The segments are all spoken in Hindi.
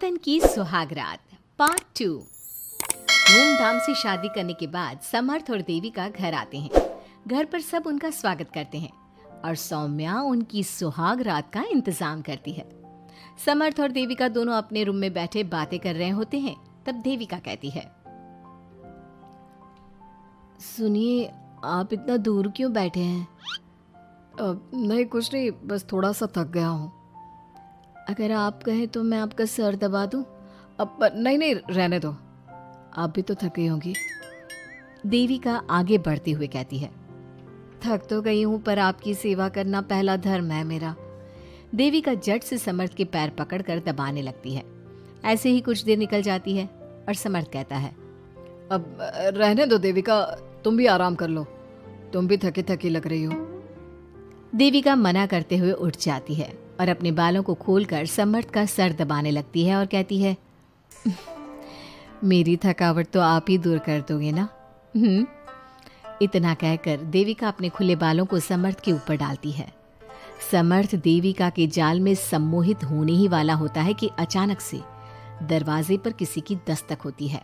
सौतन की सुहागरात पार्ट 2। धूमधाम से शादी करने के बाद समर्थ और देविका घर आते हैं। घर पर सब उनका स्वागत करते हैं और सौम्या उनकी सुहागरात का इंतजाम करती है। समर्थ और देविका दोनों अपने रूम में बैठे बातें कर रहे होते हैं। तब देविका कहती है, सुनिए, आप इतना दूर क्यों बैठे हैं? नहीं, कुछ नहीं, बस थोड़ा सा थक गया हूँ। अगर आप कहें तो मैं आपका सर दबा दूं? अब नहीं, रहने दो, आप भी तो थकी होंगी। देविका आगे बढ़ते हुए कहती है, थक तो गई हूं पर आपकी सेवा करना पहला धर्म है मेरा। देविका झट से समर्थ के पैर पकड़कर दबाने लगती है। ऐसे ही कुछ देर निकल जाती है और समर्थ कहता है, अब रहने दो देविका, तुम भी आराम कर लो, तुम भी थकी थकी लग रही हो। देविका मना करते हुए उठ जाती है और अपने बालों को खोलकर समर्थ का सर दबाने लगती है और कहती है, मेरी थकावट तो आप ही दूर कर दोगे ना? इतना कहकर देविका अपने खुले बालों को समर्थ के ऊपर डालती है। समर्थ देविका के जाल में सम्मोहित होने ही वाला होता है कि अचानक से दरवाजे पर किसी की दस्तक होती है।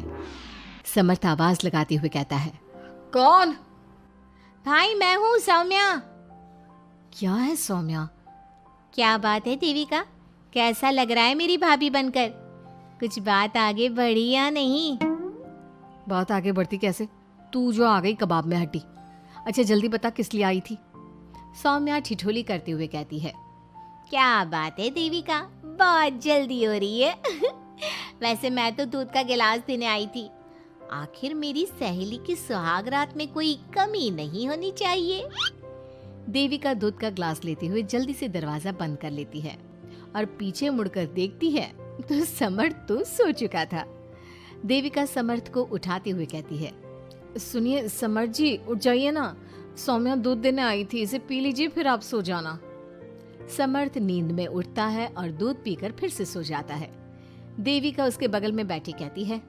समर्थ आवाज लगाते हुए कहता है, कौन? भाई मैं हूँ सौम्या। क्या है सौम्या? क्या बात है देविका, कैसा लग रहा है मेरी भाभी बनकर? कुछ बात आगे बढ़ी या नहीं? बात आगे बढ़ती कैसे? तू जो आ गई कबाब में हड्डी। अच्छा जल्दी बता, किस लिए आई थी? सौम्या ठिठोली करते हुए कहती है, क्या बात है देविका, बहुत जल्दी हो रही है। वैसे मैं तो दूध का गिलास देने आई थी। आखिर मेरी सहेली की सुहागरात में कोई कमी नहीं होनी चाहिए। देविका दूध का ग्लास लेते हुए जल्दी से दरवाजा बंद कर लेती है और पीछे मुड़कर देखती है तो समर्थ तो सो चुका था। देविका समर्थ को उठाते हुए कहती है, सुनिए समर्थ जी, उठ जाइए ना, सौम्या दूध देने आई थी, इसे पी लीजिए फिर आप सो जाना। समर्थ नींद में उठता है और दूध पीकर फिर से सो जाता है। देविका उसके बगल में बैठी कहती है,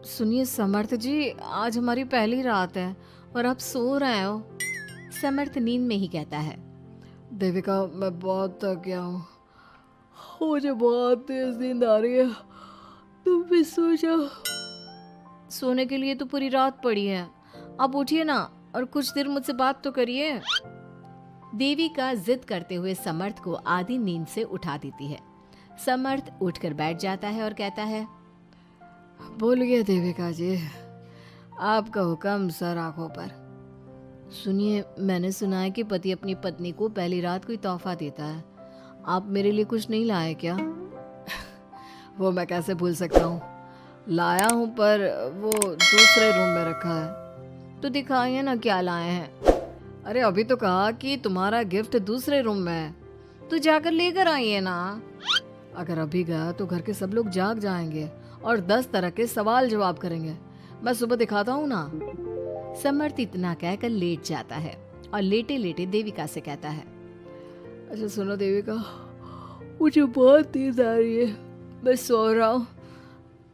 सुनिए समर्थ जी, आज हमारी पहली रात है और आप सो रहे हो। समर्थ नींद में ही कहता है, देविका मैं बहुत थक गया हूँ, मुझे बहुत तेज नींद आ रही है, तुम भी सो जाओ। सोने के लिए तो पूरी रात पड़ी है, आप उठिए ना और कुछ देर मुझसे बात तो करिए। देविका जिद करते हुए समर्थ को आधी नींद से उठा देती है। समर्थ उठकर बैठ जाता है और कहता है, बोलिए देविका जी, आपका हुक्म सर आंखों पर। सुनिए, मैंने सुना है कि पति अपनी पत्नी को पहली रात कोई तोहफा देता है, आप मेरे लिए कुछ नहीं लाए क्या? वो मैं कैसे भूल सकता हूँ, लाया हूँ पर वो दूसरे रूम में रखा है। तो दिखाइए ना क्या लाए हैं। अरे अभी तो कहा कि तुम्हारा गिफ्ट दूसरे रूम में है, तो जाकर लेकर आइए ना। अगर अभी गया तो घर के सब लोग जाग जाएंगे और 10 तरह के सवाल जवाब करेंगे। मैं सुबह दिखाता हूँ ना। समर्थ इतना कहकर लेट जाता है और लेटे लेटे देविका से कहता है, अच्छा सुनो देविका, मुझे बहुत नींद आ रही है, मैं सो रहा हूँ,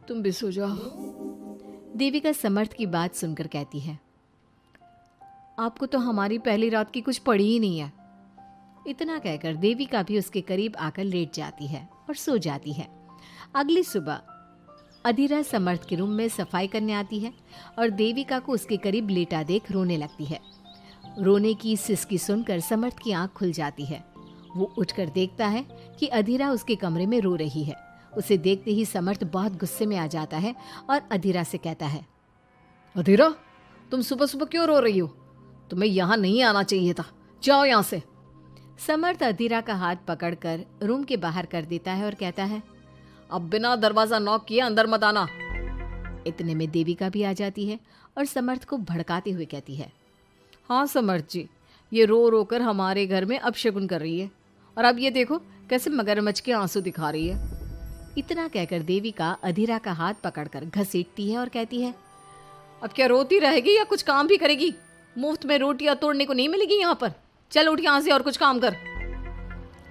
तुम भी सो जाओ। देविका समर्थ की बात सुनकर कहती है, आपको तो हमारी पहली रात की कुछ पड़ी ही नहीं है। इतना कहकर देविका भी उसके करीब आकर लेट जाती है और सो जाती है। अगली सुबह अधीरा समर्थ के रूम में सफाई करने आती है और देविका को उसके करीब लेटा देख रोने लगती है। रोने की सिसकी सुनकर समर्थ की आंख खुल जाती है। वो उठकर देखता है कि अधीरा उसके कमरे में रो रही है। उसे देखते ही समर्थ बहुत गुस्से में आ जाता है और अधीरा से कहता है, अधीरा, तुम सुबह सुबह क्यों रो रही हो? तुम्हें यहाँ नहीं आना चाहिए था, जाओ यहाँ से। समर्थ अधीरा का हाथ पकड़कर रूम के बाहर कर देता है और कहता है, अब बिना दरवाजा नॉक किए अंदर मत आना। इतने में देविका भी आ जाती है और समर्थ को भड़काते हुए कहती है, हाँ समर्थ जी, ये रो रो कर हमारे घर में अपशगुन कर रही है और अब ये देखो कैसे मगरमच्छ के आंसू दिखा रही है। इतना कहकर देविका अधीरा का हाथ पकड़कर घसीटती है और कहती है, अब क्या रोती रहेगी या कुछ काम भी करेगी? मुफ्त में रोटियां तोड़ने को नहीं मिलेगी यहाँ पर, चल उठ यहाँ से और कुछ काम कर।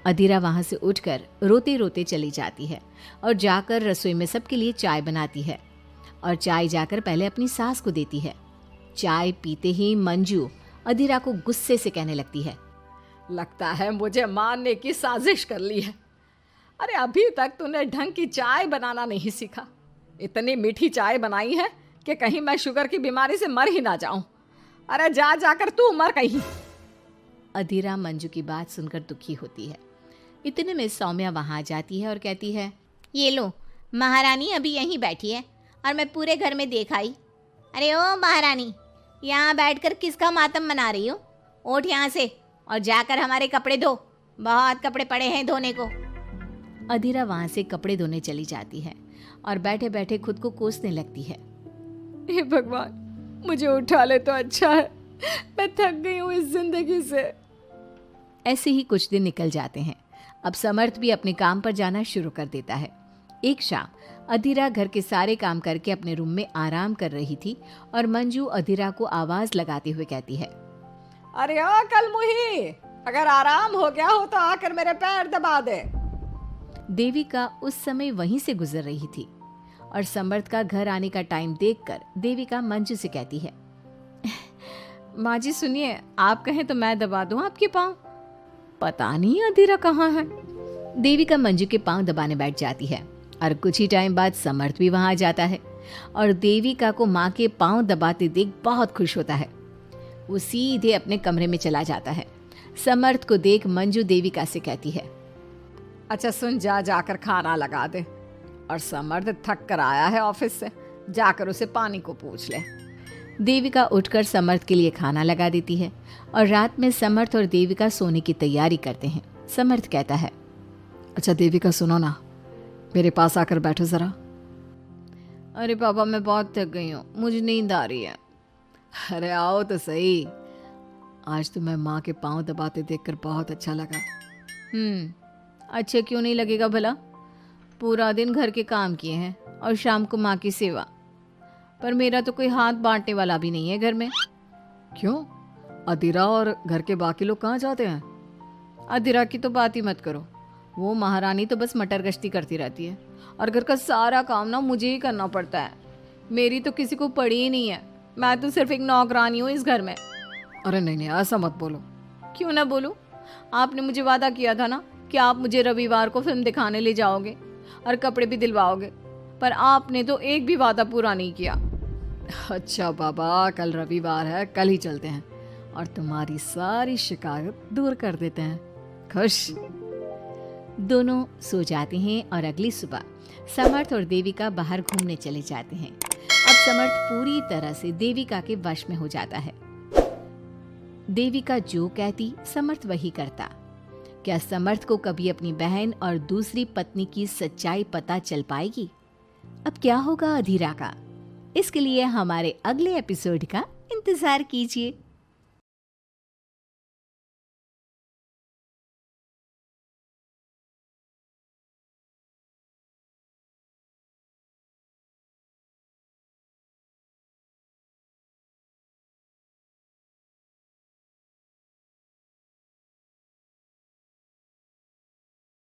अधीरा वहां से उठकर रोते रोते चली जाती है और जाकर रसोई में सबके लिए चाय बनाती है और चाय जाकर पहले अपनी सास को देती है। चाय पीते ही मंजू अधीरा को गुस्से से कहने लगती है, लगता है मुझे मारने की साजिश कर ली है। अरे अभी तक तूने ढंग की चाय बनाना नहीं सीखा। इतनी मीठी चाय बनाई है कि कहीं मैं शुगर की बीमारी से मर ही ना जाऊं। अरे जा जाकर तू मर कहीं। अधीरा मंजू की बात सुनकर दुखी होती है। इतने में सौम्या वहां आ जाती है और कहती है, ये लो, महारानी अभी यहीं बैठी है और मैं पूरे घर में देख आई। अरे ओ महारानी, यहाँ बैठकर किसका मातम मना रही हो? उठ यहाँ से और जाकर हमारे कपड़े धो, बहुत कपड़े पड़े हैं धोने को। अधीरा वहां से कपड़े धोने चली जाती है और बैठे बैठे खुद को कोसने लगती है। हे भगवान, मुझे उठा ले तो अच्छा है, मैं थक गई हूँ इस जिंदगी से। ऐसे ही कुछ दिन निकल जाते हैं। अब समर्थ भी अपने काम पर जाना शुरू कर देता है। एक शाम अधीरा घर के सारे काम करके अपने रूम में आराम कर रही थी और मंजू अधीरा को आवाज लगाते हुए कहती है, अरे ओ कलमुही, अगर आराम हो गया हो तो आकर मेरे पैर दबा दे। देविका उस समय वहीं से गुजर रही थी और समर्थ का घर आने का टाइम देखकर देविका मंजू से कहती है, माँ जी सुनिए, आप कहें तो मैं दबा दूं आपके पाँव। पता नहीं अधीरा कहाँ है। देविका मंजू के पांव दबाने बैठ जाती है और कुछ ही टाइम बाद समर्थ भी वहां आ जाता है और देविका को माँ के पांव दबाते देख बहुत खुश होता है। वो सीधे अपने कमरे में चला जाता है। समर्थ को देख मंजू देविका से कहती है, अच्छा सुन, जा जाकर खाना लगा दे, और समर्थ थक कर आया है ऑफिस से, जाकर उसे पानी को पूछ ले। देविका उठकर समर्थ के लिए खाना लगा देती है और रात में समर्थ और देविका सोने की तैयारी करते हैं। समर्थ कहता है, अच्छा देविका सुनो ना, मेरे पास आकर बैठो जरा। अरे पापा, मैं बहुत थक गई हूँ, मुझे नींद आ रही है। अरे आओ तो सही, आज तो मैं माँ के पाँव दबाते देखकर बहुत अच्छा लगा। अच्छा क्यों नहीं लगेगा भला? पूरा दिन घर के काम किए हैं और शाम को माँ की सेवा, पर मेरा तो कोई हाथ बांटने वाला भी नहीं है घर में। क्यों? अधीरा और घर के बाकी लोग कहाँ जाते हैं? अधीरा की तो बात ही मत करो, वो महारानी तो बस मटर गश्ती करती रहती है और घर का सारा काम ना मुझे ही करना पड़ता है। मेरी तो किसी को पड़ी ही नहीं है, मैं तो सिर्फ एक नौकरानी हूँ इस घर में। अरे नहीं नहीं, ऐसा मत बोलो। क्यों ना बोलूँ? आपने मुझे वादा किया था ना कि आप मुझे रविवार को फिल्म दिखाने ले जाओगे और कपड़े भी दिलवाओगे, पर आपने तो एक भी वादा पूरा नहीं किया। अच्छा बाबा, कल रविवार है, कल ही चलते हैं और तुम्हारी सारी शिकायत दूर कर देते हैं। खुश? दोनों सो जाते हैं और अगली सुबह समर्थ और देविका बाहर घूमने चले जाते हैं। अब समर्थ पूरी तरह से देविका के वश में हो जाता है। देविका जो कहती समर्थ वही करता। क्या समर्थ को कभी अपनी बहन और दूसरी पत्नी की सच्चाई पता चल पाएगी? अब क्या होगा अधीरा का? इसके लिए हमारे अगले एपिसोड का इंतजार कीजिए।